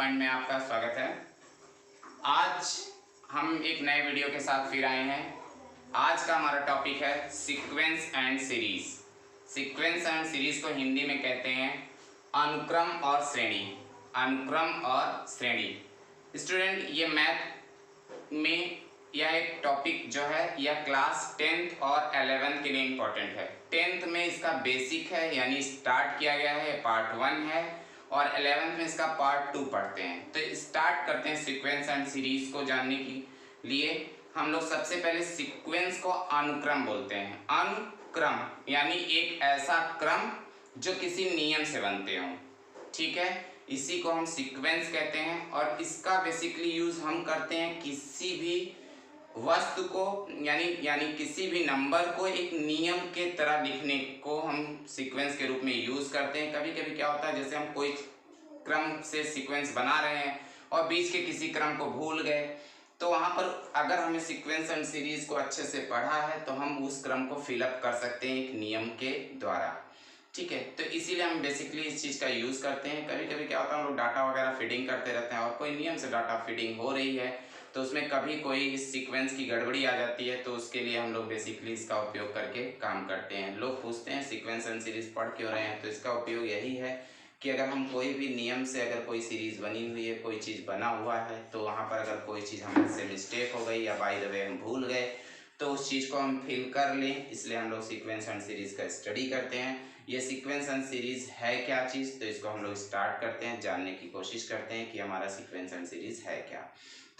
Point में आपका स्वागत है। आज हम एक नए वीडियो के साथ फिर आए हैं। आज का हमारा टॉपिक है sequence and series. Sequence and series को हिंदी में कहते हैं अनुक्रम और श्रेणी। अनुक्रम और श्रेणी। स्टूडेंट, ये मैथ में यह एक टॉपिक जो है यह क्लास 10th और 11th के लिए इम्पोर्टेंट है। 10th में इसका बेसिक है यानी स्टार्ट किया गया है, पार्ट 1 है, और 11th में इसका पार्ट 2 पढ़ते हैं। तो स्टार्ट करते हैं सीक्वेंस एंड सीरीज को जानने के लिए। हम लोग सबसे पहले सीक्वेंस को अनुक्रम बोलते हैं। अनुक्रम यानी एक ऐसा क्रम जो किसी नियम से बनते हों, ठीक है, इसी को हम सीक्वेंस कहते हैं। और इसका बेसिकली यूज हम करते हैं किसी भी वस्तु को यानी किसी भी नंबर को एक नियम के तरह लिखने को हम सीक्वेंस के रूप में यूज करते हैं। कभी कभी क्या होता है, जैसे हम कोई क्रम से सीक्वेंस बना रहे हैं और बीच के किसी क्रम को भूल गए, तो वहाँ पर अगर हमें सीक्वेंस एंड सीरीज को अच्छे से पढ़ा है तो हम उस क्रम को फिलअप कर सकते हैं एक नियम के द्वारा, ठीक है। तो इसीलिए हम बेसिकली इस चीज़ का यूज़ करते हैं। कभी कभी क्या होता है, हम लोग डाटा वगैरह फीडिंग करते रहते हैं और कोई नियम से डाटा फीडिंग हो रही है तो उसमें कभी कोई सीक्वेंस की गड़बड़ी आ जाती है, तो उसके लिए हम लोग बेसिकली इसका उपयोग करके काम करते हैं। लोग पूछते हैं सीक्वेंस एंड सीरीज पढ़ क्यों रहे हैं, तो इसका उपयोग यही है कि अगर हम कोई भी नियम से अगर कोई सीरीज बनी हुई है, कोई चीज़ बना हुआ है, तो वहाँ पर अगर कोई चीज़ हमसे मिस्टेक हो गई या बाय द वे हम भूल गए तो उस चीज़ को हम फिल कर लें, इसलिए हम लोग सीक्वेंस एंड सीरीज का स्टडी करते हैं। ये सीक्वेंस एंड सीरीज है क्या चीज़, तो इसको हम लोग स्टार्ट करते हैं, जानने की कोशिश करते हैं कि हमारा सीक्वेंस एंड सीरीज है क्या।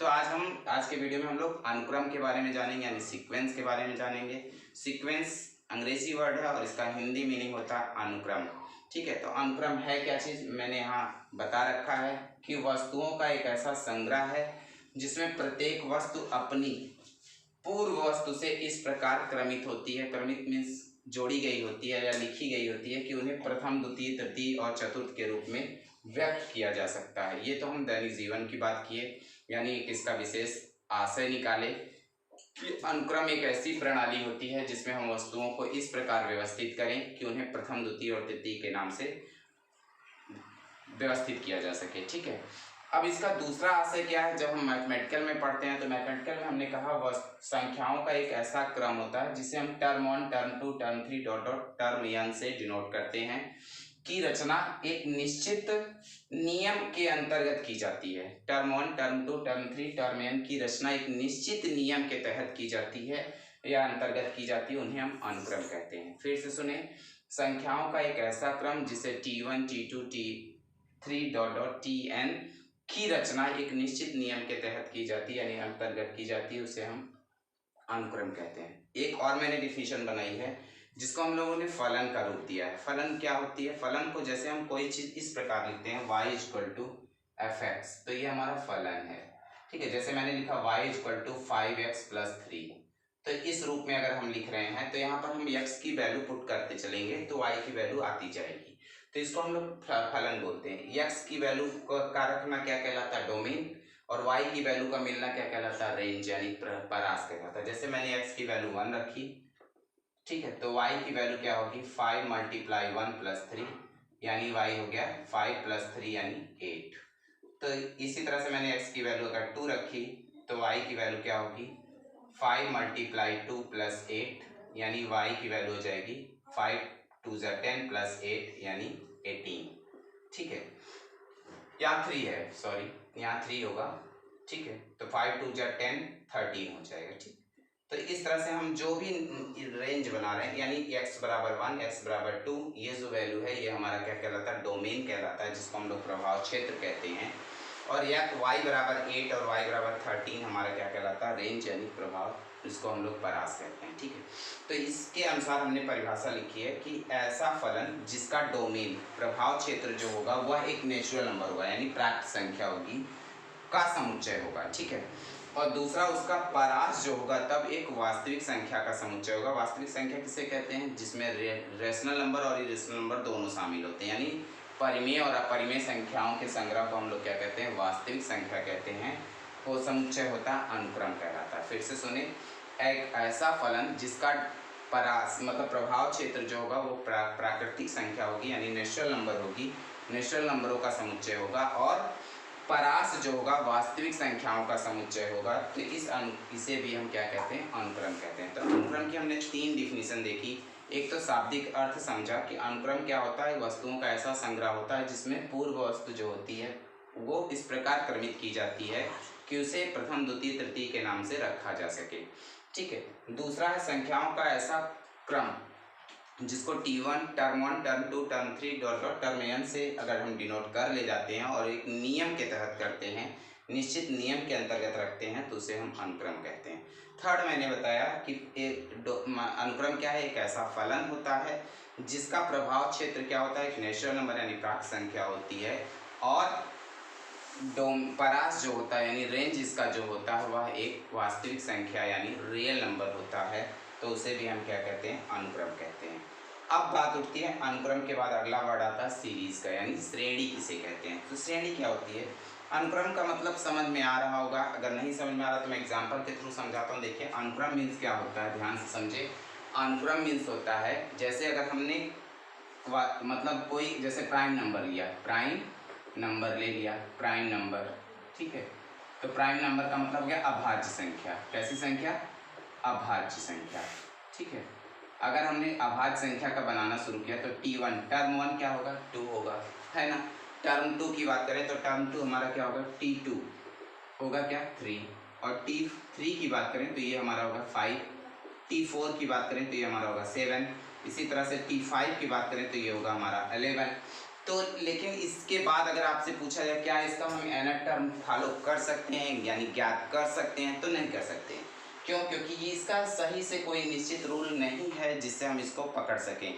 तो आज के वीडियो में हम लोग अनुक्रम के बारे में जानेंगे यानी सीक्वेंस के बारे में जानेंगे। सीक्वेंस अंग्रेजी वर्ड है और इसका हिंदी मीनिंग होता है अनुक्रम, ठीक है। तो अनुक्रम है क्या चीज़, मैंने यहाँ बता रखा है कि वस्तुओं का एक ऐसा संग्रह है जिसमें प्रत्येक वस्तु अपनी पूर्व वस्तु से इस प्रकार क्रमित होती है। क्रमित मीन्स जोड़ी गई होती है या लिखी गई होती है कि उन्हें प्रथम, द्वितीय, तृतीय और चतुर्थ के रूप में व्यक्त किया जा सकता है। ये तो हम दैनिक जीवन की बात किए, यानी इसका विशेष आशय निकाले कि अनुक्रम एक ऐसी प्रणाली होती है जिसमें हम वस्तुओं को इस प्रकार व्यवस्थित करें कि उन्हें प्रथम, द्वितीय और तृतीय के नाम से व्यवस्थित किया जा सके, ठीक है। अब इसका दूसरा आशय क्या है, जब हम मैथमेटिकल में पढ़ते हैं तो मैथमेटिकल में हमने कहा वह संख्याओं का एक ऐसा क्रम होता है जिसे हम term 1, term 2, term 3 dot dot term n से डिनोट करते हैं, की रचना एक निश्चित नियम के अंतर्गत की जाती है। Term 1, term 2, term 3, term n की रचना एक निश्चित नियम के तहत की जाती है या अंतर्गत की जाती है, उन्हें हम अनुक्रम कहते हैं। फिर से सुने, संख्याओं का एक ऐसा क्रम जिसे t1, t2, t3 dot dot tn की रचना एक निश्चित नियम के तहत की जाती है यानी अंतर्गत की जाती है, उसे हम अनुक्रम कहते हैं। एक और मैंने डिफिनेशन बनाई है जिसको हम लोगों ने फलन का रूप दिया है। फलन क्या होती है, फलन को जैसे हम कोई चीज इस प्रकार लिखते हैं y = fx, तो ये हमारा फलन है, ठीक है। जैसे मैंने लिखा y = 5x + 3, तो इस रूप में अगर हम लिख रहे हैं तो यहाँ पर हम x की वैल्यू पुट करते चलेंगे तो y की वैल्यू आती जाएगी, तो इसको हम लोग फलन बोलते हैं। x की वैल्यू का रखना क्या कहलाता है, डोमेन, और y की वैल्यू का मिलना क्या कहलाता है, रेंज यानी परास कहलाता है। जैसे मैंने x की वैल्यू 1 रखी, ठीक है, तो y की वैल्यू क्या होगी, 5 × 1 + 3 यानी y हो गया 5 + 3 यानी 8। तो इसी तरह से मैंने x की वैल्यू अगर 2 रखी तो y की वैल्यू क्या होगी, 5 × 2 + 8 यानी y की वैल्यू हो जाएगी 5 2 = 10 + 8 यानी 18, ठीक है। यहाँ 3 है, सॉरी यहाँ 3 होगा, ठीक है, तो 5 2 = 10 13 हो जाएगा, ठीक। तो इस तरह से हम जो भी रेंज बना रहे हैं यानी x = 1, x = 2, ये जो वैल्यू है ये हमारा क्या कहलाता है, डोमेन कहलाता है, जिसको हम लोग प्रभाव क्षेत्र कहते हैं। और या y = 8 और y = 13 हमारा क्या कहलाता है, रेंज यानी प्रभाव, इसको हम लोग परास कहते हैं, ठीक है। तो इसके अनुसार हमने परिभाषा लिखी है कि ऐसा फलन जिसका डोमेन प्रभाव क्षेत्र जो होगा वह एक नेचुरल नंबर होगा यानी प्राप्त संख्या होगी का समुच्चय होगा, ठीक है। और दूसरा उसका परास जो होगा तब एक वास्तविक संख्या का समुच्चय होगा। वास्तविक संख्या किसे कहते हैं, जिसमें रेशनल नंबर और इरेशनल नंबर दोनों शामिल होते हैं, यानी परिमेय और अपरिमेय संख्याओं के संग्रह को हम लोग क्या कहते हैं, वास्तविक संख्या कहते हैं। वो समुच्चय होता है अनुक्रम कहलाता है। फिर से सुने, एक ऐसा फलन जिसका परास मतलब प्रभाव क्षेत्र जो होगा वो प्राकृतिक संख्या होगी यानी नेचुरल नंबर होगी, नेचुरल नंबरों का समुच्चय होगा, और परास जो होगा वास्तविक संख्याओं का समुच्चय होगा, तो इसे भी हम क्या कहते हैं, अनुक्रम कहते हैं। तो अनुक्रम की हमने 3 डिफिनीशन देखी। एक तो शाब्दिक अर्थ समझा कि अनुक्रम क्या होता है, वस्तुओं का ऐसा संग्रह होता है जिसमें पूर्व वस्तु जो होती है वो इस प्रकार क्रमित की जाती है कि उसे प्रथम द्वितीय तृतीय के नाम से रखा जा सके। ठीक है। दूसरा है संख्याओं का ऐसा क्रम जिसको T1, term 1, term 2, term 3 dot dot term n से अगर हम डिनोट कर ले जाते हैं और एक नियम के तहत करते हैं, निश्चित नियम के अंतर्गत रखते हैं, तो उसे हम अनुक्रम कहते हैं। थर्ड मैंने बताया कि अनुक्रम क्या है, एक ऐसा फलन होता है जिसका प्रभाव क्षेत्र क्या होता है, एक नेचुरल नंबर यानी प्राप्त संख्या होती है, और परास जो होता है यानी रेंज इसका जो होता है वह एक वास्तविक संख्या यानी रियल नंबर होता है, तो उसे भी हम क्या कहते हैं, अनुक्रम कहते हैं। अब बात उठती है अनुक्रम के बाद अगला वर्ड आता है सीरीज का, यानी श्रेणी किसे कहते हैं। तो श्रेणी क्या होती है, अनुक्रम का मतलब समझ में आ रहा होगा, अगर नहीं समझ में आ रहा तो मैं एग्जांपल के थ्रू समझाता हूँ। देखिए अनुक्रम मीन्स क्या होता है, ध्यान से समझे। अनुक्रम मीन्स होता है जैसे अगर हमने मतलब कोई जैसे प्राइम नंबर लिया, प्राइम नंबर ले लिया, प्राइम नंबर, ठीक है। तो प्राइम नंबर का मतलब हो गया अभाज्य संख्या। कैसी संख्या, अभाज्य संख्या, ठीक है। अगर हमने अभाज्य संख्या का बनाना शुरू किया तो T1, टर्म 1 क्या होगा, 2 होगा, है ना। टर्म 2 की बात करें तो टर्म 2 हमारा क्या होगा, T2 होगा क्या, 3, और T3 की बात करें तो ये हमारा होगा 5, T4 की बात करें तो ये हमारा होगा 7, इसी तरह से T5 की बात करें तो ये होगा हमारा 11। तो लेकिन इसके बाद अगर आपसे पूछा जाए क्या इसका हम nth टर्म फॉलो कर सकते हैं यानी ज्ञात कर सकते हैं, तो नहीं कर सकते। क्यों, क्योंकि ये इसका सही से कोई निश्चित रूल नहीं है जिससे हम इसको पकड़ सकें।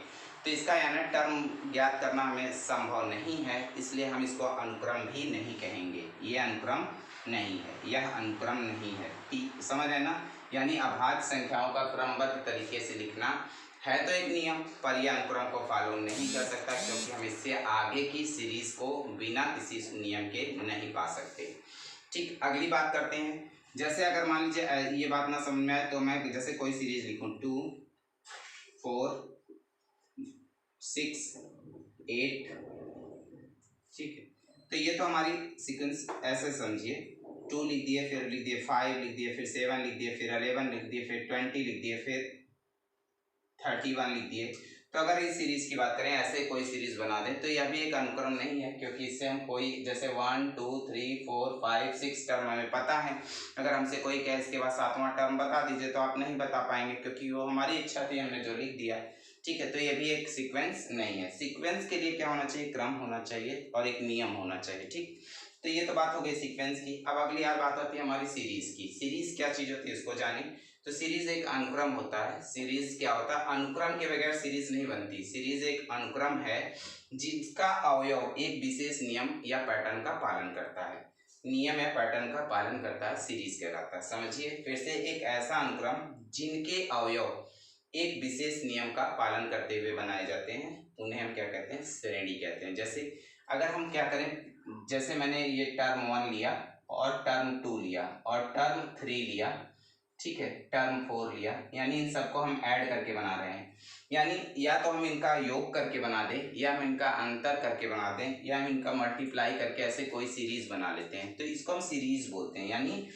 तो इसका nth टर्म ज्ञात करना हमें संभव नहीं है, इसलिए हम इसको अनुक्रम भी नहीं कहेंगे। ये अनुक्रम नहीं है, यह अनुक्रम नहीं है। समझ है ना, यानी अभाज्य संख्याओं का क्रमबद्ध तरीके से लिखना है तो एक नियम, पर यह अनुक्रम को फॉलो नहीं कर सकता, क्योंकि हम इससे आगे की सीरीज को बिना किसी नियम के नहीं पा सकते। ठीक, अगली बात करते हैं। जैसे अगर मान लीजिए ये बात ना समझ में आए तो मैं जैसे कोई सीरीज लिखूं 2, 4, 6, 8, ठीक है। तो ये तो हमारी सीक्वेंस ऐसे समझिए, 2 लिख दिए, फिर लिख दिए 5 लिख दिए, फिर 7 लिख दिए, फिर 11 लिख दिए, फिर 20 लिख दिए, फिर 31 लिख दिए। तो अगर इस सीरीज की बात करें, ऐसे कोई सीरीज बना दें तो यह भी एक अनुक्रम नहीं है, क्योंकि इससे हम कोई जैसे 1, 2, 3, 4, 5, 6 टर्म हमें पता है। अगर हमसे कोई कहे इसके बाद 7वां टर्म बता दीजिए तो आप नहीं बता पाएंगे, क्योंकि वो हमारी इच्छा थी, हमने जो लिख दिया। ठीक है, तो ये भी एक सीक्वेंस नहीं है। सीक्वेंस के लिए क्या होना चाहिए, क्रम होना चाहिए और एक नियम होना चाहिए। ठीक, तो ये तो बात हो गई सीक्वेंस की। अब अगली यार बात आती है हमारी सीरीज की। सीरीज क्या चीज होती है इसको जाने। तो सीरीज एक अनुक्रम होता है। सीरीज क्या होता है, अनुक्रम के बगैर सीरीज नहीं बनती। सीरीज एक अनुक्रम है जिसका अवयव एक विशेष नियम या पैटर्न का पालन करता है। नियम या पैटर्न का पालन करता है, सीरीज कहलाता है। समझिए फिर से, एक ऐसा अनुक्रम जिनके अवयव एक विशेष नियम का पालन करते हुए बनाए जाते हैं, उन्हें हम क्या कहते हैं, श्रेणी कहते हैं। जैसे अगर हम क्या करें, जैसे मैंने ये टर्म 1 लिया और टर्म 2 लिया और टर्म 3 लिया, ठीक है, टर्म 4 लिया, यानी इन सबको हम ऐड करके बना रहे हैं। यानी या तो हम इनका योग करके बना दें, या हम इनका अंतर करके बना दें, या हम इनका मल्टीप्लाई करके ऐसे कोई सीरीज बना लेते हैं, तो इसको हम सीरीज बोलते हैं। यानी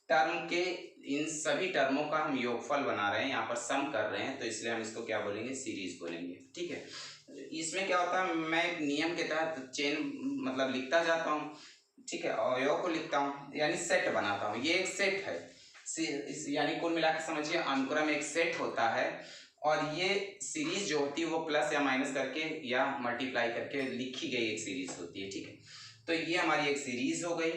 टर्म के इन सभी टर्मों का हम योगफल बना रहे हैं, यहाँ पर सम कर रहे हैं, तो इसलिए हम इसको क्या बोलेंगे, सीरीज बोलेंगे। ठीक है, इसमें क्या होता है, मैं एक नियम के तहत चेन मतलब लिखता जाता हूँ, ठीक है, अवयव को लिखता हूँ, यानी सेट बनाता हूँ। ये एक सेट है, यानी कुल मिला के समझिए अनुक्रम एक सेट होता है, और ये सीरीज जो होती है वो प्लस या माइनस करके या मल्टीप्लाई करके लिखी गई एक सीरीज होती है। ठीक है, तो ये हमारी एक सीरीज हो गई,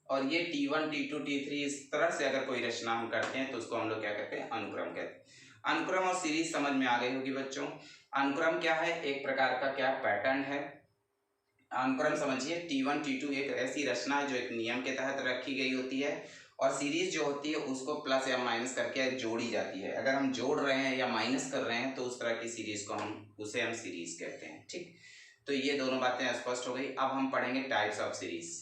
और ये T1, T2, T3 इस तरह से अगर कोई रचना हम करते हैं तो उसको हम लोग क्या कहते हैं, अनुक्रम कहते हैं। अनुक्रम और सीरीज समझ में आ गई होगी बच्चों। अनुक्रम क्या है, एक प्रकार का क्या पैटर्न है। अनुक्रम समझिए T1, T2 एक ऐसी रचना है जो एक नियम के तहत रखी गई होती है, और सीरीज जो होती है उसको प्लस या माइनस करके जोड़ी जाती है। अगर हम जोड़ रहे हैं या माइनस कर रहे हैं तो उस तरह की सीरीज को उसे हम सीरीज कहते हैं। ठीक, तो ये दोनों बातें स्पष्ट हो गई। अब हम पढ़ेंगे टाइप्स ऑफ सीरीज।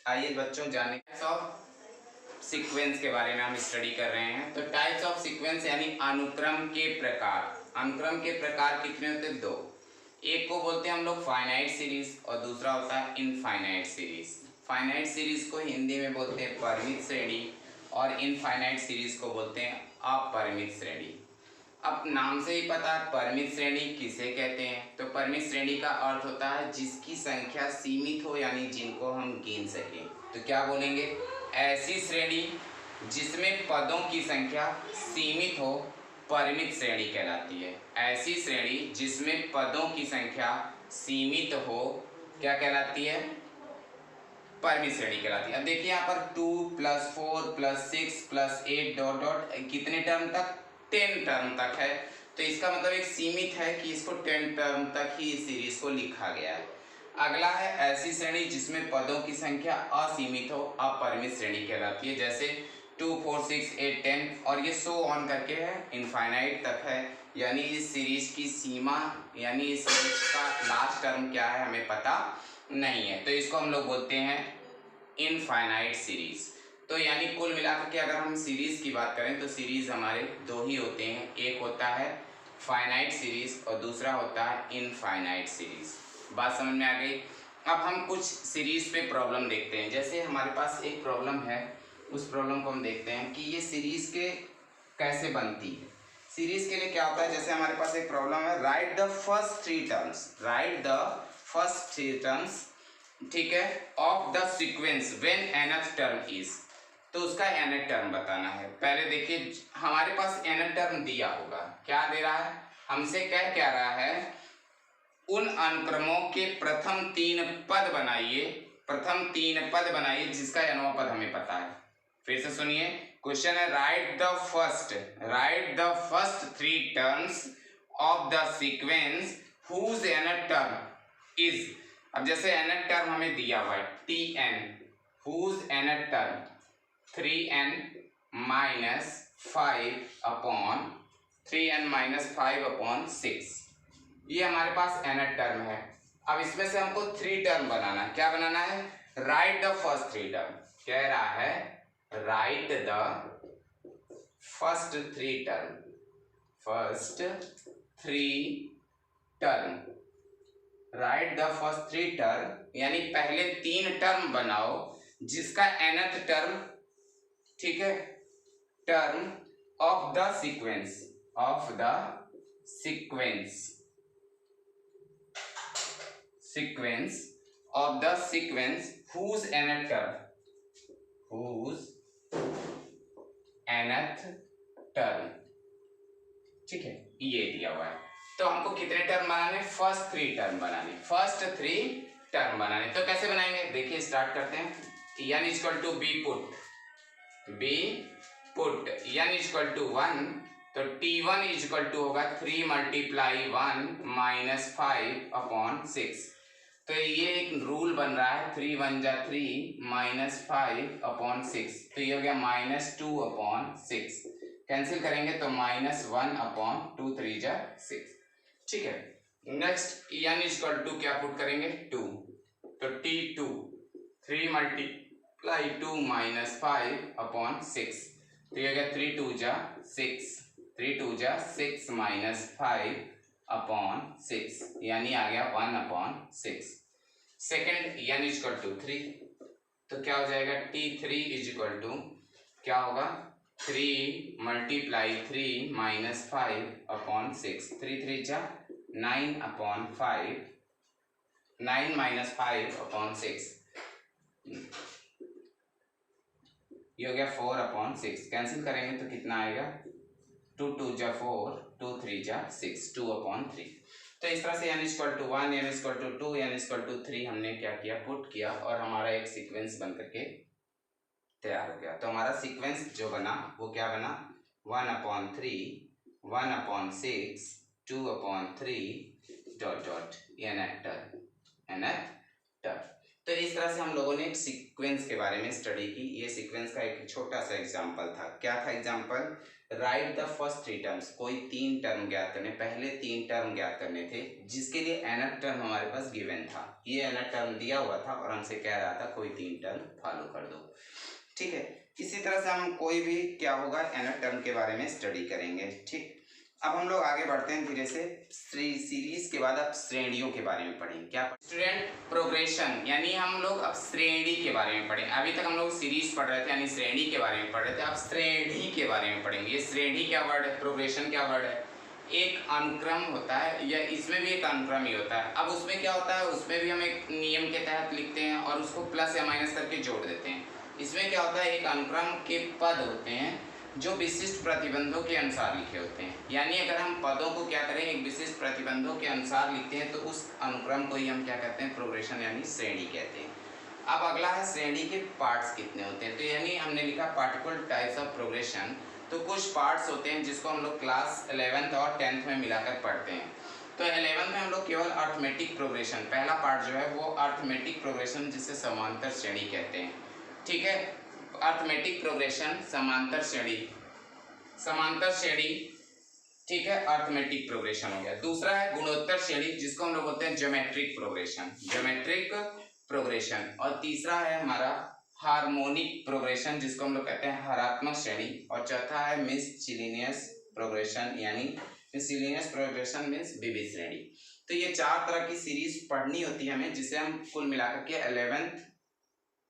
आइए बच्चों जाने टाइप्स ऑफ सीक्वेंस के बारे में हम स्टडी कर रहे हैं। तो टाइप्स ऑफ सीक्वेंस यानी अनुक्रम के प्रकार। अनुक्रम के प्रकार कितने होते हैं, 2। एक को बोलते हैं हम लोग फाइनाइट सीरीज और दूसरा होता है इनफाइनाइट सीरीज। फाइनाइट सीरीज को हिंदी में बोलते हैं परिमित श्रेणी और इनफाइनाइट सीरीज को बोलते हैं अपरिमित श्रेणी। अब नाम से ही पता है परिमित श्रेणी किसे कहते हैं। तो परिमित श्रेणी का अर्थ होता है जिसकी संख्या सीमित हो, यानी जिनको हम गिन सकें। तो क्या बोलेंगे, ऐसी श्रेणी जिसमें पदों की संख्या सीमित हो परिमित श्रेणी कहलाती है। ऐसी श्रेणी जिसमें पदों की संख्या सीमित हो क्या कहलाती है, परिमित श्रेणी कहलाती है। अब देखिए यहाँ पर 2 + 4 + 6 + 8 डॉट डॉट कितने टर्म तक, 10 टर्म तक है। तो इसका मतलब एक सीमित है कि इसको 10 टर्म तक ही इस सीरीज को लिखा गया है। अगला है ऐसी श्रेणी जिसमें पदों की संख्या असीमित हो, अपरिमित श्रेणी कहलाती है। जैसे 2 4 6 8 10 और ये सो ऑन करके है, इनफाइनाइट तक है। यानी इस सीरीज की सीमा, यानी इस सीरीज का लास्ट टर्म क्या है हमें पता नहीं है। तो इसको हम लोग बोलते हैं इनफाइनाइट सीरीज। तो यानी कुल मिलाकर के अगर हम सीरीज की बात करें तो सीरीज हमारे दो ही होते हैं, एक होता है फाइनाइट सीरीज और दूसरा होता है इनफाइनाइट सीरीज। बात समझ में आ गई। अब हम कुछ सीरीज पे प्रॉब्लम देखते हैं। जैसे हमारे पास एक प्रॉब्लम है, उस प्रॉब्लम को हम देखते हैं कि ये सीरीज के कैसे बनती है। सीरीज के लिए क्या होता है, जैसे हमारे पास एक प्रॉब्लम है, write the first three terms, ठीक है, of the sequence when nth term is. तो उसका nth टर्म बताना है। पहले देखिए हमारे पास nth टर्म दिया होगा, क्या दे रहा है हमसे, क्या रहा है, उन अनुक्रमों के प्रथम तीन पद बनाइए जिसका nवां पद हमें पता है। फिर से सुनिए, क्वेश्चन है write the first three terms of the sequence whose nth term is. अब जैसे nth टर्म हमें दिया हुआ है tn, whose nth term 3n - 5/6, ये हमारे पास nth टर्म है। अब इसमें से हमको थ्री टर्म बनाना है। क्या बनाना है, write the first three term. कह रहा है write the first three term, यानी पहले तीन टर्म बनाओ जिसका nth टर्म, ठीक है, term of the sequence whose nth term, ठीक है, ये दिया हुआ है। तो हमको कितने टर्म बनाने, फर्स्ट थ्री टर्म बनाने। तो कैसे बनाएंगे, देखिए स्टार्ट करते हैं। n = b पुट n = 1, तो t1 = होगा 3 × 1 - 5/6। तो ये एक रूल बन रहा है, 3 × 1 = 3 - 5/6, तो ये हो गया -2/6। कैंसिल करेंगे तो -1/2 3 = 6, ठीक है। नेक्स्ट n = क्या पुट करेंगे, 2, तो t2 3 × 2 - 5/6, तो ये हो गया 3 × 2 = 6, 3 × 2 = 6 - 5/6, यानी आ गया 1/6। सेकेंड n = 3, तो क्या हो जाएगा, t3 = क्या होगा, 3 × 3 - 5/6, 3 × 3 = 9/5, 9 - 5/6, ये हो गया 4/6। कैंसिल करेंगे तो कितना आएगा, 2 × 2 = 4, 2 × 3 = 6, 2/3। तो इस तरह से n = 1, n = 2, n = 3 हमने क्या किया, पुट किया, और हमारा एक सीक्वेंस बन करके तैयार हो गया। तो हमारा सीक्वेंस जो बना वो क्या बना, 1/3, 1/6, 2/3 डॉट डॉट nth टर्म। तो इस तरह से हम लोगों ने एक सीक्वेंस के बारे में स्टडी की। ये सीक्वेंस का एक छोटा सा एग्जांपल था। क्या था example, right the first three terms, कोई तीन टर्म ज्ञात करने, पहले तीन टर्म ज्ञात करने थे जिसके लिए nth टर्म हमारे पास गिवन था। ये nth टर्म दिया हुआ था और हमसे कह रहा था कोई तीन टर्म फॉलो कर दो, ठीक है। इसी तरह से हम कोई भी क्या होगा nth टर्म के बारे में स्टडी करेंगे, ठीक। अब हम लोग आगे बढ़ते हैं धीरे से। सीरीज के बाद अब श्रेणियों के बारे में पढ़ेंगे। क्या स्टूडेंट? प्रोग्रेशन, यानी हम लोग अब श्रेणी के बारे में पढ़ेंगे। अभी तक हम लोग सीरीज पढ़ रहे थे यानी श्रेणी के बारे में पढ़ रहे थे, अब श्रेणी के बारे में पढ़ेंगे। ये श्रेणी क्या वर्ड है, प्रोग्रेशन क्या वर्ड है? एक अनुक्रम होता है, या इसमें भी एक अनुक्रम ही होता है। अब उसमें क्या होता है, उसमें भी हम एक नियम के तहत लिखते हैं और उसको प्लस या माइनस करके जोड़ देते हैं। इसमें क्या होता है, एक अनुक्रम के पद होते हैं जो विशिष्ट प्रतिबंधों के अनुसार लिखे होते हैं। यानी अगर हम पदों को क्या करें, एक विशिष्ट प्रतिबंधों के अनुसार लिखते हैं तो उस अनुक्रम को ही हम क्या कहते हैं, प्रोग्रेशन यानी श्रेणी कहते हैं। अब अगला है श्रेणी के पार्ट्स कितने होते हैं। तो यानी हमने लिखा पार्टिकुलर टाइप्स ऑफ प्रोग्रेशन, तो कुछ पार्ट्स होते हैं जिसको हम लोग क्लास 11th और 10th में मिलाकर पढ़ते हैं। तो 11th में हम लोग केवल अर्थमेटिक प्रोग्रेशन, पहला पार्ट जो है वो अर्थमेटिक प्रोग्रेशन जिसे समांतर श्रेणी कहते हैं। ठीक है, अर्थमेटिक प्रोग्रेशन, समांतर श्रेणी, समांतर श्रेणी, ठीक है, अर्थमेटिक प्रोग्रेशन हो गया। दूसरा है गुणोत्तर श्रेणी जिसको हम लोग बोलते हैं ज्योमेट्रिक प्रोग्रेशन, ज्योमेट्रिक प्रोग्रेशन। और तीसरा है हमारा हार्मोनिक प्रोग्रेशन जिसको हम लोग कहते हैं हरात्मक श्रेणी। और चौथा है मिसचिलिनियस प्रोग्रेशन, यानी मिसचिलिनियस प्रोग्रेशन मीन्स विविध श्रेणी। तो ये चार तरह की सीरीज पढ़नी होती है हमें, जिसे हम कुल मिलाकर के 11th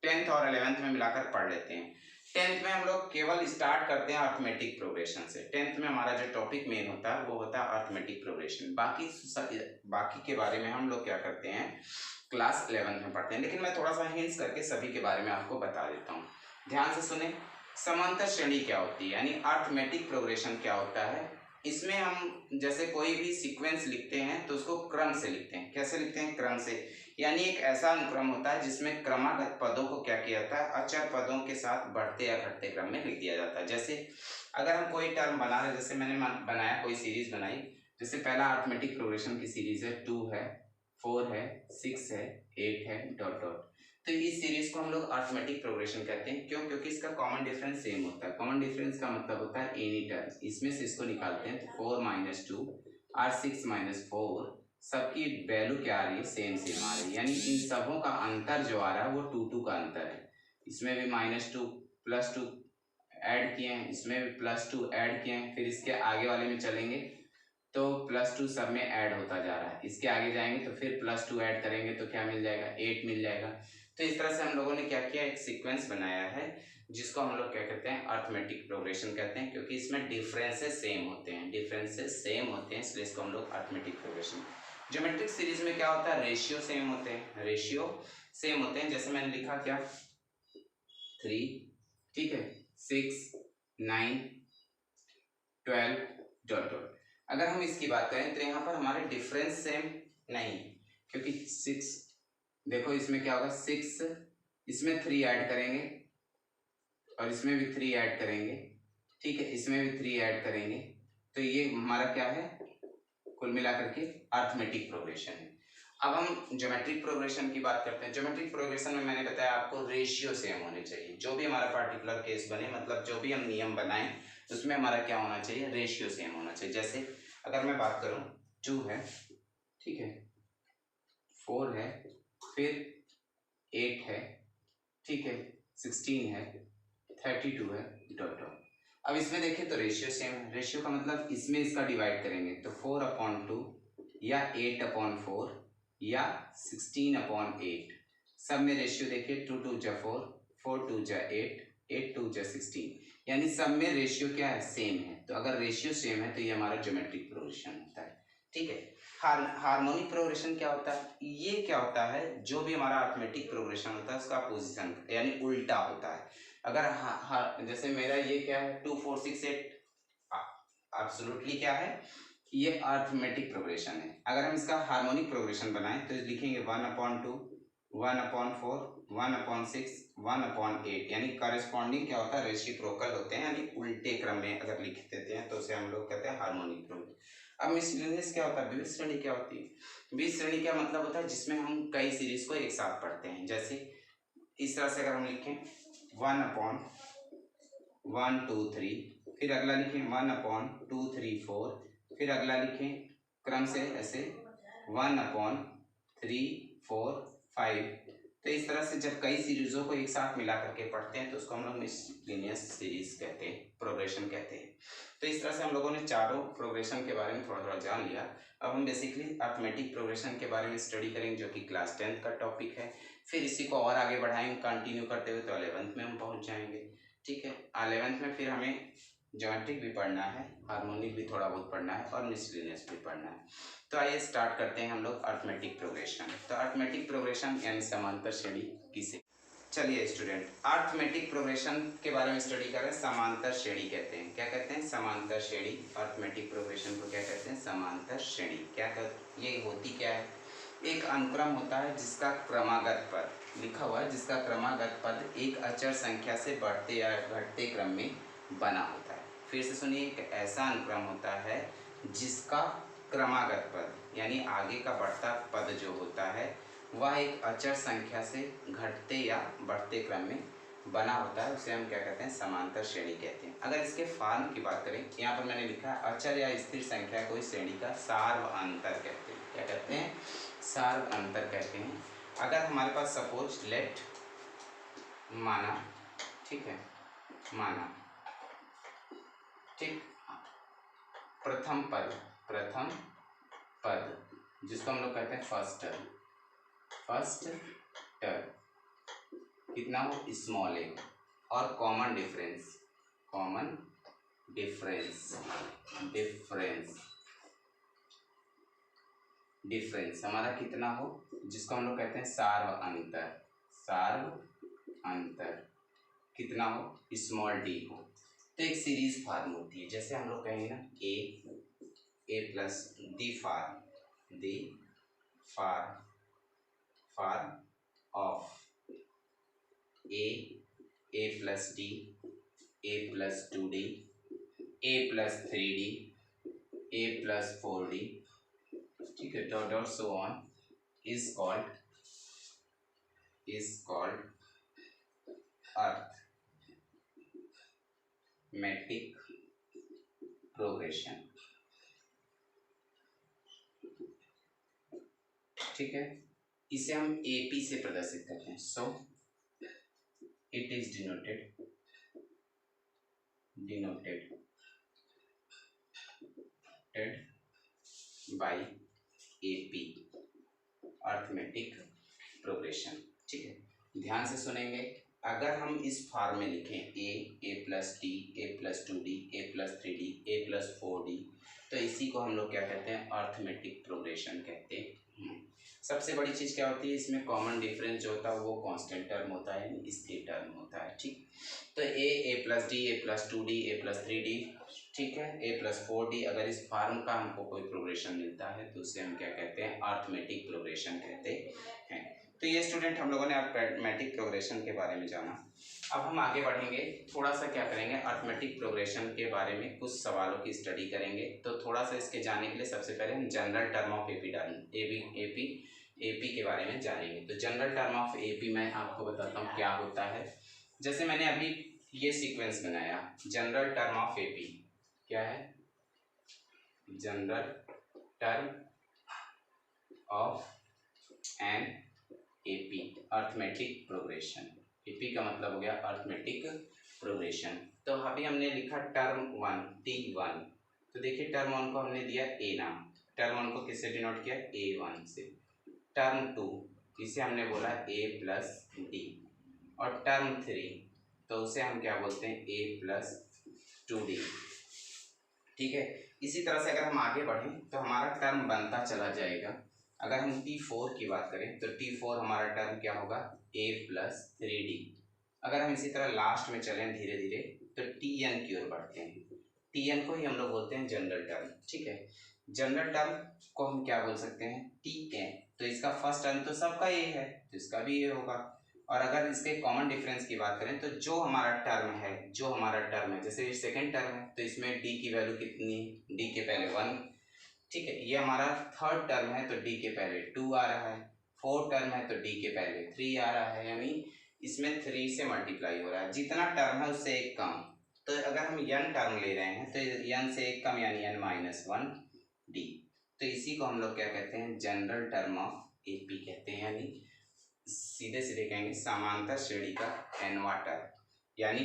10th और 11th में मिलाकर पढ़ लेते हैं। 10th में हम लोग केवल स्टार्ट करते हैं अर्थमेटिक प्रोग्रेशन से। 10th में हमारा जो टॉपिक मेन होता है वो होता है अर्थमेटिक प्रोग्रेशन। बाकी के बारे में हम लोग क्या करते हैं, क्लास 11th में पढ़ते हैं। लेकिन मैं थोड़ा सा हिंट्स करके सभी के बारे में आपको बता देता हूँ, ध्यान से सुने। समांतर श्रेणी क्या होती है, यानी अर्थमेटिक प्रोग्रेशन क्या होता है। इसमें हम जैसे कोई भी सीक्वेंस लिखते हैं तो उसको क्रम से लिखते हैं। कैसे लिखते हैं, क्रम से। यानी एक ऐसा अनुक्रम होता है जिसमें क्रमागत पदों को क्या किया जाता है, अचर पदों के साथ बढ़ते या घटते क्रम में लिख दिया जाता है। जैसे अगर हम कोई टर्म बना रहे, जैसे मैंने बनाया, कोई सीरीज बनाई, जैसे पहला अर्थमेटिक प्रोग्रेशन की सीरीज है, 2 है, 4 है, 6 है, 8 है, डॉट डॉट। तो इस सीरीज को हम लोग अर्थमेटिक प्रोग्रेशन कहते हैं। क्यों? क्योंकि इसका कॉमन डिफरेंस सेम होता है। कॉमन डिफरेंस का मतलब होता है एनी टर्म, इसमें से इसको निकालते हैं तो 4 - 2 और 6 - 4 सबकी वैल्यू क्या आ रही है, सेम सेम आ रही है। यानी इन सबों का अंतर जो आ रहा है वो 2 का अंतर है। इसमें भी -2 +2 ऐड किए हैं, इसमें भी +2 ऐड किए हैं, फिर इसके आगे वाले में चलेंगे तो +2 सब में ऐड होता जा रहा है। इसके आगे जाएंगे तो फिर +2 ऐड करेंगे तो क्या मिल जाएगा, 8 मिल जाएगा। तो इस तरह से हम लोगों ने क्या किया, एक सीक्वेंस बनाया है जिसको हम लोग क्या कहते हैं, अर्थमेटिक प्रोग्रेशन कहते हैं। क्योंकि इसमें डिफरेंसेस सेम होते हैं, डिफरेंसेस सेम होते हैं, इसलिए इसको हम लोग अर्थमेटिक प्रोग्रेशन। ज्योमेट्रिक सीरीज में क्या होता है, रेशियो सेम होते हैं, रेशियो सेम होते हैं। जैसे मैंने लिखा क्या, 3, ठीक है, 6, 9, 12, डॉट डॉट। अगर हम इसकी बात करें तो यहाँ पर हमारे डिफरेंस सेम नहीं, क्योंकि 6 देखो, इसमें क्या होगा, 6 इसमें 3 ऐड करेंगे और इसमें भी 3 ऐड करेंगे, ठीक है, इसमें भी 3 ऐड करेंगे, तो ये हमारा क्या है, कुल मिलाकर के अर्थमेटिक प्रोग्रेशन है। अब हम ज्योमेट्रिक प्रोग्रेशन की बात करते हैं। ज्योमेट्रिक प्रोग्रेशन में मैंने बताया आपको रेशियो सेम होने चाहिए। जो भी हमारा पार्टिकुलर केस बने, मतलब जो भी हम नियम बनाएं उसमें हमारा क्या होना चाहिए, रेशियो सेम होना चाहिए। जैसे अगर मैं बात करूं, 2 है, ठीक है, 4 है, फिर 8 है, ठीक है, 16 है, 32 है, डॉट डॉट। अब इसमें देखें तो रेशियो सेम है। रेशियो का मतलब इसमें इसका डिवाइड करेंगे तो 4/2 या 8/4 या 16/8, सब में रेशियो देखिए, 2 2 जा 4, 4 2 जा 8, 8 2 जा 16, यानी सब में रेशियो क्या है, सेम है। तो अगर रेशियो सेम है तो ये हमारा ज्योमेट्रिक प्रोग्रेशन होता है, ठीक है। हार्मोनिक प्रोग्रेशन क्या होता है, ये क्या होता है, जो भी हमारा अर्थमेटिक प्रोग्रेशन होता है उसका पोजीशन यानी उल्टा होता है। अगर जैसे मेरा ये क्या है, 2 4 6 8 एब्सोल्युटली क्या है, ये अर्थमेटिक प्रोग्रेशन है। अगर हम इसका हार्मोनिक प्रोग्रेशन बनाएं तो लिखेंगे 1/2, 1/4, 1/6, 1/8, यानी कॉरेस्पॉन्डिंग क्या होता है, रेसिप्रोकल होते हैं, यानी उल्टे क्रम में अगर लिख देते हैं तो उसे हम लोग कहते हैं हार्मोनिक प्रोग्रेशन। अब मिसलिनियस क्या होता है, विविध श्रेणी क्या होती है, विविध श्रेणी का मतलब होता है जिसमें हम कई सीरीज को एक साथ पढ़ते हैं। जैसे इस तरह से अगर हम लिखें 1/1 2 3, फिर अगला लिखें 1/2 3 4, फिर अगला लिखें क्रम से ऐसे 1/3 4 5। तो इस तरह से जब कई सीरीजों को एक साथ मिला करके पढ़ते हैं तो उसको हम लोग मिसलिनियस सीरीज कहते हैं, प्रोग्रेशन कहते हैं। तो इस तरह से हम लोगों ने चारों प्रोग्रेशन के बारे में थोड़ा थोड़ा जान लिया। अब हम बेसिकली अर्थमेटिक प्रोग्रेशन के बारे में स्टडी करेंगे, जो कि क्लास 10th का टॉपिक है। फिर इसी को और आगे बढ़ाएंगे कंटिन्यू करते हुए, तो 11th में हम पहुंच जाएंगे। ठीक है, 11th में फिर हमें ज्योमेट्रिक भी पढ़ना है, हार्मोनिक भी थोड़ा बहुत पढ़ना है और मिसलिनियस भी पढ़ना है। तो आइए स्टार्ट करते हैं हम लोग अर्थमेटिक प्रोग्रेशन। तो अर्थमेटिक प्रोग्रेशन यानी समांतर श्रेणी किसे, चलिए स्टूडेंट, अर्थमेटिक प्रोग्रेशन के बारे में स्टडी कर रहे हैं। समांतर श्रेणी कहते हैं, क्या कहते हैं, समांतर श्रेणी। अर्थमेटिक प्रोग्रेशन को क्या कहते हैं, समांतर श्रेणी। क्या कहते, ये होती क्या है, एक अनुक्रम होता है जिसका क्रमागत पद लिखा हुआ है, जिसका क्रमागत पद एक अचर संख्या से बढ़ते या घटते क्रम में बना होता है। फिर से सुनिए, एक ऐसा अनुक्रम होता है जिसका क्रमागत पद यानी आगे का बढ़ता पद जो होता है वह एक अचर संख्या से घटते या बढ़ते क्रम में बना होता है, उसे हम क्या कहते हैं, समांतर श्रेणी कहते हैं। अगर इसके फॉर्म की बात करें, यहाँ पर मैंने लिखा है अचर या स्थिर संख्या को इस श्रेणी का सार्वअंतर कहते हैं। क्या कहते हैं, सार्वअंतर कहते हैं। अगर हमारे पास सपोज लेट माना, ठीक है, माना, ठीक, प्रथम पद जिसको हम लोग कहते हैं फर्स्ट टर्म कितना हो, स्मॉल ए, और कॉमन डिफरेंस हमारा कितना हो, जिसको हम लोग कहते हैं सार्व अंतर कितना हो, स्मॉल डी हो। तो एक सीरीज फॉर्म होती है, जैसे हम लोग कहेंगे ना ए प्लस दी फार of A plus D, A plus 2d, A plus 3d, A plus 4d, ठीक है, dot dot so on, is called arithmetic progression. ठीक है, इसे हम एपी से प्रदर्शित करते हैं। So it is denoted by AP, arithmetic progression. ठीक है, ध्यान से सुनेंगे। अगर हम इस फॉर्म में लिखें ए plus D, A plus 2d, A plus 3d, A plus 4d, तो इसी को हम लोग क्या कहते हैं, अर्थमेटिक प्रोग्रेशन कहते हैं। सबसे बड़ी चीज़ क्या होती है, इसमें कॉमन डिफरेंस जो होता है वो कांस्टेंट टर्म होता है, स्थिर टर्म होता है। ठीक, तो ए plus D, A plus 2d, A plus 3d, ठीक है, ए प्लस 4d, अगर इस फॉर्म का हमको कोई प्रोग्रेशन मिलता है तो उसे हम क्या कहते हैं, अर्थमेटिक प्रोग्रेशन कहते हैं। तो ये स्टूडेंट हम लोगों ने अर्थमेटिक प्रोग्रेशन के बारे में जाना। अब हम आगे बढ़ेंगे, थोड़ा सा क्या करेंगे, अर्थमेटिक प्रोग्रेशन के बारे में कुछ सवालों की स्टडी करेंगे। तो थोड़ा सा इसके जाने के लिए सबसे पहले हम जनरल टर्म ऑफ एपी के बारे में जानेंगे। तो जनरल टर्म ऑफ एपी मैं आपको बताता हूँ क्या होता है। जैसे मैंने अभी ये सीक्वेंस बनाया, जनरल टर्म ऑफ एपी क्या है, general term of an AP, arithmetic progression. AP का मतलब हो गया अर्थमेटिक प्रोग्रेशन। तो अभी हमने लिखा टर्म 1 T1, तो देखिए टर्म 1 को हमने दिया ए नाम, टर्म 1 को किससे डिनोट किया, A1 से। टर्म 2 इसे हमने बोला A प्लस डी, और टर्म 3 तो उसे हम क्या बोलते हैं, A प्लस 2d। ठीक है, इसी तरह से अगर हम आगे बढ़ें तो हमारा टर्म बनता चला जाएगा। अगर हम T4 की बात करें तो T4 हमारा टर्म क्या होगा, A प्लस 3d। अगर हम इसी तरह लास्ट में चलें धीरे धीरे तो Tn की ओर बढ़ते हैं। Tn को ही हम लोग बोलते हैं जनरल टर्म। ठीक है, जनरल टर्म को हम क्या बोल सकते हैं, Tn, तो इसका फर्स्ट टर्म तो सबका ये है तो इसका भी ये होगा। और अगर इसके कॉमन डिफरेंस की बात करें तो जो हमारा टर्म है, जैसे सेकंड टर्म है तो इसमें d की वैल्यू कितनी, d के पहले 1। ठीक है, ये हमारा थर्ड टर्म है तो d के पहले 2 आ रहा है, फोर्थ टर्म है तो d के पहले 3 आ रहा है, यानी इसमें 3 से मल्टीप्लाई हो रहा है। जितना टर्म है उससे एक कम, तो अगर हम n टर्म ले रहे हैं तो n से एक कम यानी n-1d। तो इसी को हम लोग क्या कहते हैं, जनरल टर्म ऑफ एपी कहते हैं, यानी सीधे सीधे कहेंगे समांतर श्रेणी का nवां टर्म, यानी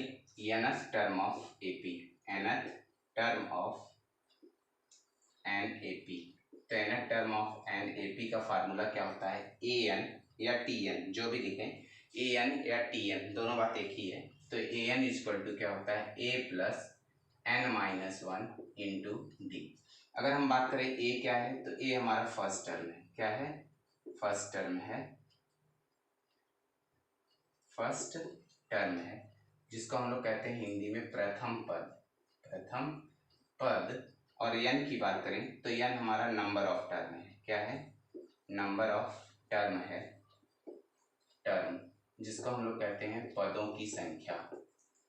nth term of AP, nth term of an A P. तो nth term of an A P का फार्मूला क्या होता है, ए एन या टी एन, जो भी लिखें, ए एन या टी एन, दोनों बात एक ही है। तो ए एन इक्वल टू क्या होता है, A plus N minus one into D. अगर हम बात करें ए क्या है, तो ए हमारा फर्स्ट टर्म है। क्या है, फर्स्ट टर्म है, फर्स्ट टर्म है, जिसको हम लोग कहते हैं हिंदी में प्रथम पद, प्रथम पद। और एन की बात करें तो एन हमारा नंबर ऑफ टर्म है। क्या है, नंबर ऑफ टर्म है, टर्म, जिसको हम लोग कहते हैं पदों की संख्या,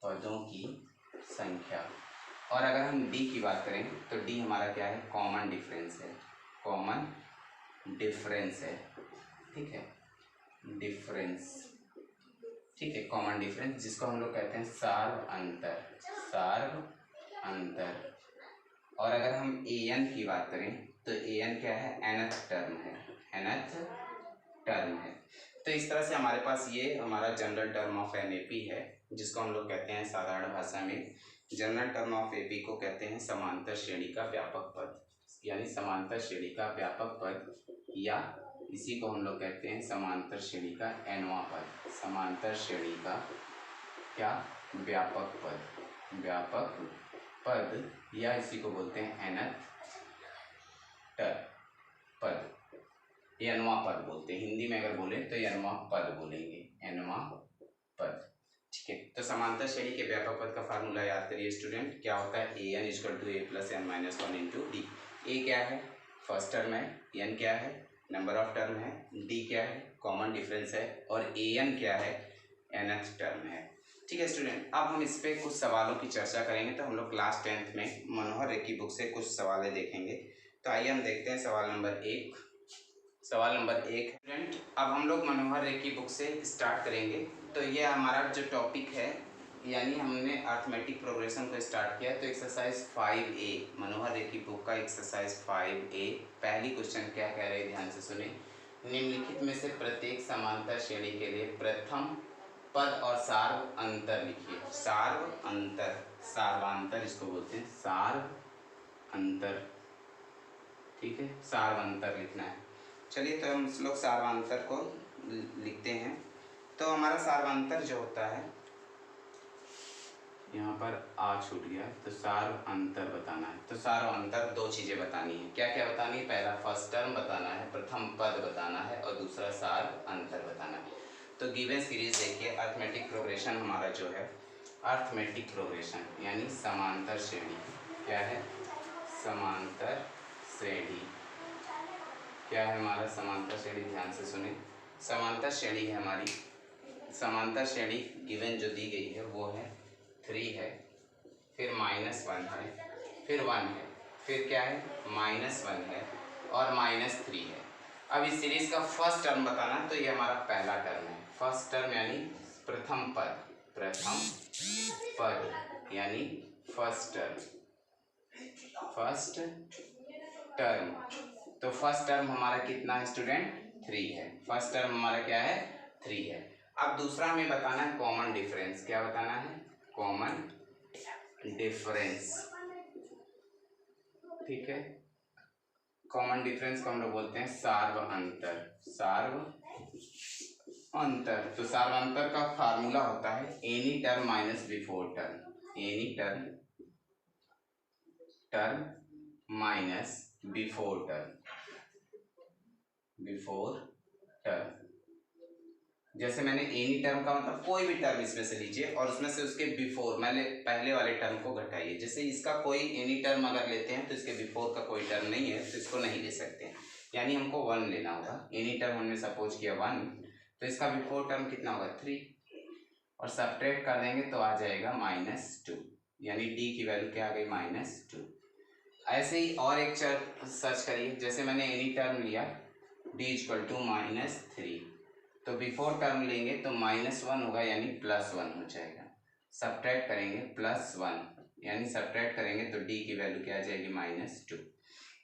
पदों की संख्या। और अगर हम डी की बात करें तो डी हमारा क्या है, कॉमन डिफरेंस है, कॉमन डिफरेंस है, ठीक है, डिफरेंस, ठीक है, कॉमन डिफरेंस, जिसको हम लोग कहते हैं सार्व अंतर, सार्व अंतर। और अगर हम ए एन की बात करें तो ए एन क्या है, nth टर्म है, nth टर्म है। तो इस तरह से हमारे पास ये हमारा general term of an A P है, जिसको हम लोग कहते हैं साधारण भाषा में, general term of A P को कहते हैं समांतर श्रेणी का व्यापक पद, यानी समांतर श्रेणी का व्यापक पद, या इसी को हम लोग कहते हैं समांतर श्रेणी का nवां पद, समांतर श्रेणी का क्या, व्यापक पद, व्यापक पद, या इसी को बोलते हैं nth पद, nवां पद बोलते हैं। हिंदी में अगर बोले तो nवां पद बोलेंगे, nवां पद, ठीक है। तो समांतर श्रेणी के व्यापक पद का फार्मूला याद करिए स्टूडेंट, क्या होता है, ए N equal to A plus N minus one into D. A क्या है, फर्स्ट टर्म है, एन क्या है, नंबर ऑफ टर्म है, डी क्या है, कॉमन डिफरेंस है, और ए एन क्या है, nth टर्म है, ठीक है स्टूडेंट। अब हम इस पे कुछ सवालों की चर्चा करेंगे। तो हम लोग क्लास 10th में मनोहर रे की बुक से कुछ सवालें देखेंगे। तो आइए हम देखते हैं सवाल नंबर एक। सवाल नंबर एक, स्टूडेंट अब हम लोग मनोहर रे की बुक से स्टार्ट करेंगे। तो ये हमारा जो टॉपिक है, यानी हमने अर्थमेटिक प्रोग्रेशन को स्टार्ट किया। तो एक्सरसाइज 5A, मनोहर रे की बुक का एक्सरसाइज 5A, पहली क्वेश्चन क्या कह रहे हैं, ध्यान से सुने। निम्नलिखित में से प्रत्येक समांतर श्रेणी के लिए प्रथम पद और सार्व अंतर लिखिए। सार्व अंतर, सार्वांतर इसको बोलते हैं, सार्व अंतर, ठीक है, सार्व अंतर लिखना है। चलिए तो हम लोग सार्वांतर को लिखते हैं। तो हमारा सार्वांतर जो होता है, यहाँ पर आ छूट गया, तो सार्व अंतर बताना है। तो सार्व अंतर दो चीज़ें बतानी है। क्या क्या बतानी है, पहला फर्स्ट टर्म बताना है, प्रथम पद बताना है, और दूसरा सार्व अंतर बताना है। तो गिवन सीरीज देखिए, अर्थमेटिक प्रोग्रेशन हमारा जो है, अर्थमेटिक प्रोग्रेशन यानी समांतर श्रेणी, क्या है, समांतर श्रेणी, क्या है हमारा समांतर श्रेणी, ध्यान से सुने। समांतर श्रेणी है हमारी, समांतर श्रेणी गिवन जो दी गई है वो है 3 है, फिर -1 है, फिर 1 है, फिर क्या है, -1 है, और -3 है। अब इस सीरीज का फर्स्ट टर्म बताना, तो ये हमारा पहला टर्म है, फर्स्ट टर्म यानी प्रथम पद, प्रथम पद यानी फर्स्ट टर्म, फर्स्ट टर्म। तो फर्स्ट टर्म हमारा कितना है स्टूडेंट, 3 है, फर्स्ट टर्म हमारा क्या है, 3 है। अब दूसरा हमें बताना है कॉमन डिफरेंस, क्या बताना है, कॉमन डिफरेंस, ठीक है। कॉमन डिफरेंस को हम लोग बोलते हैं सार्व अंतर, सार्व अंतर। तो सार्व अंतर का फार्मूला होता है any term minus before term, any term, term minus before term, before term. जैसे मैंने एनी टर्म का मतलब कोई भी टर्म इसमें से लीजिए और उसमें से उसके बिफोर, मैंने पहले वाले टर्म को घटाइए। जैसे इसका कोई एनी टर्म अगर लेते हैं तो इसके बिफोर का कोई टर्म नहीं है, तो इसको नहीं ले सकते हैं, यानी हमको 1 लेना होगा। एनी टर्म हमने सपोज किया 1, तो इसका बिफोर टर्म कितना होगा, 3, और सब्ट्रैक्ट कर देंगे तो आ जाएगा -2, यानी डी की वैल्यू क्या आ गई, -2। ऐसे ही और एक सर्च करिए, जैसे मैंने एनी टर्म लिया डी इक्वल टू -3, तो बिफोर टर्म लेंगे तो -1 होगा, यानी +1 हो जाएगा। सब्ट्रैक्ट करेंगे +1, यानी सब्ट्रैक्ट करेंगे तो डी की वैल्यू क्या आ जाएगी, -2।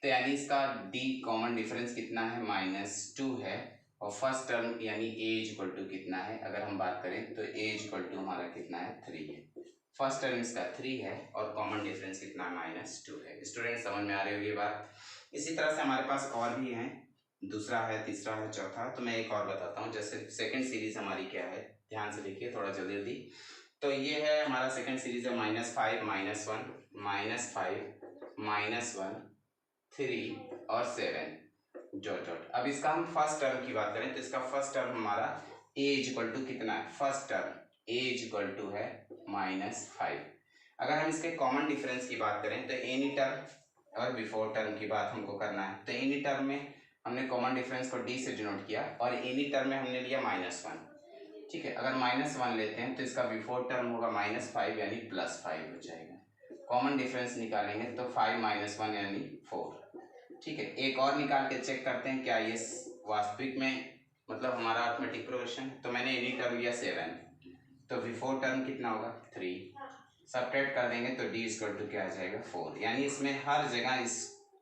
तो यानी इसका डी कॉमन डिफरेंस कितना है, -2 है। और फर्स्ट टर्म यानी ए इक्वल टू कितना है, अगर हम बात करें तो ए इक्वल टू हमारा कितना है, 3 है। फर्स्ट टर्म इसका 3 है और कॉमन डिफरेंस कितना -2 है। स्टूडेंट समझ में आ रही होगी बात। इसी तरह से हमारे पास और भी हैं, दूसरा है, तीसरा है, चौथा। तो मैं एक और बताता हूँ। जैसे सेकंड सीरीज हमारी क्या है, ध्यान से देखिए थोड़ा जल्दी जल्दी। तो ये है हमारा सेकंड सीरीज है -5 -1 -1 3 और 7 डॉट। अब इसका हम फर्स्ट टर्म की बात करें तो इसका फर्स्ट टर्म हमारा a इक्वल टू कितना है, first term a equal to है -5। अगर हम इसके कॉमन डिफरेंस की बात करें तो एनी टर्म और बिफोर टर्म की बात हमको करना है। तो एनी टर्म में हमने कॉमन डिफरेंस को d से डिनोट किया और एनी टर्म में हमने लिया -1। ठीक है, अगर -1 लेते हैं तो इसका बिफोर टर्म होगा -5 यानी +5 हो जाएगा। कॉमन डिफरेंस निकालेंगे तो 5 - 1 यानी 4। ठीक है, एक और निकाल के चेक करते हैं क्या ये वास्तविक में मतलब हमारा अरिथमेटिक प्रोग्रेशन। तो मैंने एनी टर्म लिया 7, तो बिफोर टर्म कितना होगा 3, सब्ट्रैक्ट कर देंगे तो d इक्वल टू क्या आ जाएगा 4। यानी इसमें हर जगह इस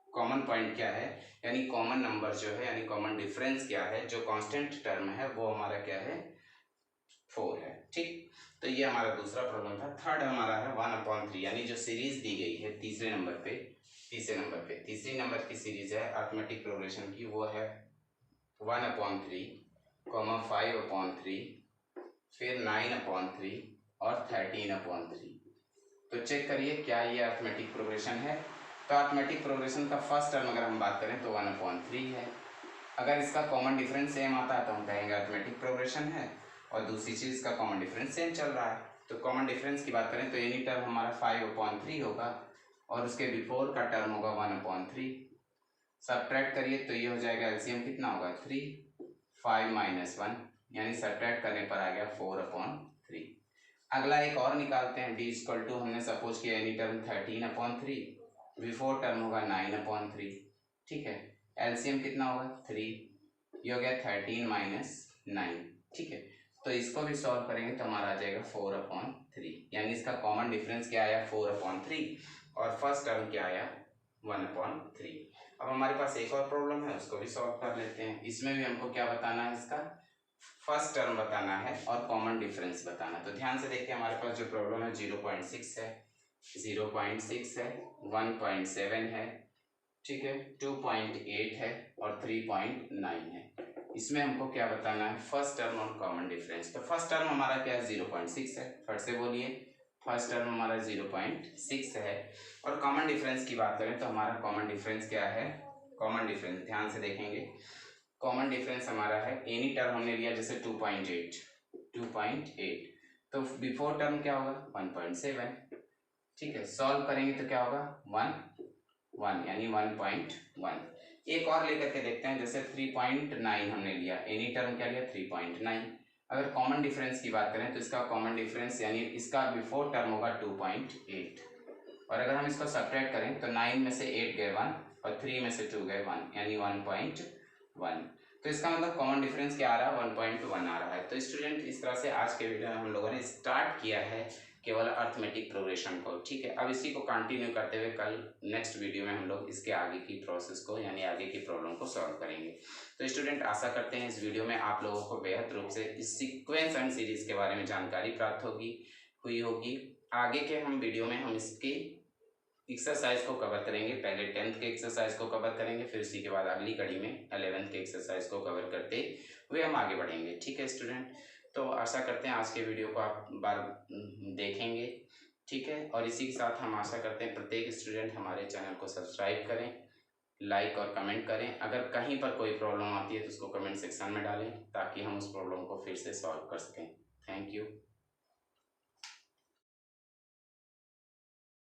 कॉमन पॉइंट क्या है, यानी कॉमन नंबर जो है, यानी कॉमन डिफरेंस क्या है, जो कांस्टेंट टर्म है वो हमारा क्या है 4 है। ठीक, तो ये हमारा दूसरा प्रॉब्लम था। थर्ड हमारा है 1/3, यानी जो सीरीज दी गई है तीसरे नंबर पे, तीसरी नंबर की सीरीज है अरिथमेटिक प्रोग्रेशन की, वो है 1/3, 5/3, फिर 9/3 और 13/3। तो चेक करिए क्या ये अरिथमेटिक प्रोग्रेशन है। तो अरिथमेटिक प्रोग्रेशन का फर्स्ट टर्म अगर हम बात करें तो 1/3 है। अगर इसका कॉमन डिफरेंस सेम आता है तो हम कहेंगे अरिथमेटिक प्रोग्रेशन है, और दूसरी चीज़ इसका कॉमन डिफरेंस सेम चल रहा है। तो कॉमन डिफरेंस की बात करें तो एनी टर्म हमारा 5/3 होगा और उसके बिफोर का टर्म होगा 1/3। सब्ट्रैक्ट करिए तो ये हो जाएगा, एलसीएम कितना होगा 3, 5 - 1 यानी सब्ट्रैक्ट करने पर आ गया 4/3। अगला एक और निकालते हैं, d इक्वल टू हमने सपोज किया एनी टर्म 13/3, बिफोर टर्म होगा 9/3। ठीक है, एलसीएम कितना होगा 3, ये हो गया 13 - 9। ठीक है, तो इसको भी सॉल्व करेंगे तो हमारा आ जाएगा 4/3, यानी इसका कॉमन डिफरेंस क्या आया 4/3 और फर्स्ट टर्म क्या आया 1/3। अब हमारे पास एक और प्रॉब्लम है, उसको भी सॉल्व कर लेते हैं। इसमें भी हमको क्या बताना है, इसका फर्स्ट टर्म बताना है और कॉमन डिफरेंस बताना है। तो ध्यान से देखिए, हमारे पास जो प्रॉब्लम है 0.6 है, 0.6 है, 1.7 है, ठीक है, 2.8 है और 3.9 है। इसमें हमको क्या बताना है, फर्स्ट टर्म और कॉमन डिफरेंस। तो फर्स्ट टर्म हमारा क्या है 0.6 है, फट से बोलिए, फर्स्ट टर्म हमारा 0.6 है। और कॉमन डिफरेंस की बात करें तो हमारा कॉमन डिफरेंस क्या है, कॉमन डिफरेंस ध्यान से देखेंगे, कॉमन डिफरेंस हमारा है एनी टर्म हमने लिया जैसे 2.8, तो बिफोर टर्म क्या होगा 1.7। ठीक है, सॉल्व करेंगे तो क्या होगा 1 यानी 1.1। एक और लेकर के देखते हैं, जैसे 3.9 हमने लिया, एनी टर्म क्या लिया 3.9। अगर कॉमन डिफरेंस की बात करें तो इसका कॉमन डिफरेंस यानी इसका बिफोर टर्म होगा 2.8, और अगर हम इसको सब्ट्रैक्ट करें तो 9 में से 8 गए 1 और 3 में से 2 गए 1 यानी 1.1। तो इसका मतलब कॉमन डिफरेंस क्या आ रहा है 1.1 आ रहा है। तो स्टूडेंट इस तरह से आज के वीडियो में हम लोगों ने स्टार्ट किया है केवल अरिथमेटिक प्रोग्रेशन को। ठीक है, अब इसी को कंटिन्यू करते हुए कल नेक्स्ट वीडियो में हम लोग इसके आगे की प्रोसेस को यानी आगे की प्रॉब्लम को सॉल्व करेंगे। तो स्टूडेंट आशा करते हैं इस वीडियो में आप लोगों को बेहद रूप से इस सीक्वेंस एंड सीरीज के बारे में जानकारी प्राप्त हुई होगी। आगे के हम वीडियो में हम इसकी एक्सरसाइज को कवर करेंगे, पहले 10th के एक्सरसाइज को कवर करेंगे, फिर उसी के बाद अगली कड़ी में 11th के एक्सरसाइज को कवर करते हुए हम आगे बढ़ेंगे। ठीक है स्टूडेंट, तो आशा करते हैं आज के वीडियो को आप बार देखेंगे। ठीक है, और इसी के साथ हम आशा करते हैं प्रत्येक स्टूडेंट हमारे चैनल को सब्सक्राइब करें, लाइक और कमेंट करें। अगर कहीं पर कोई प्रॉब्लम आती है तो उसको कमेंट सेक्शन में डालें ताकि हम उस प्रॉब्लम को फिर से सॉल्व कर सकें। Thank you.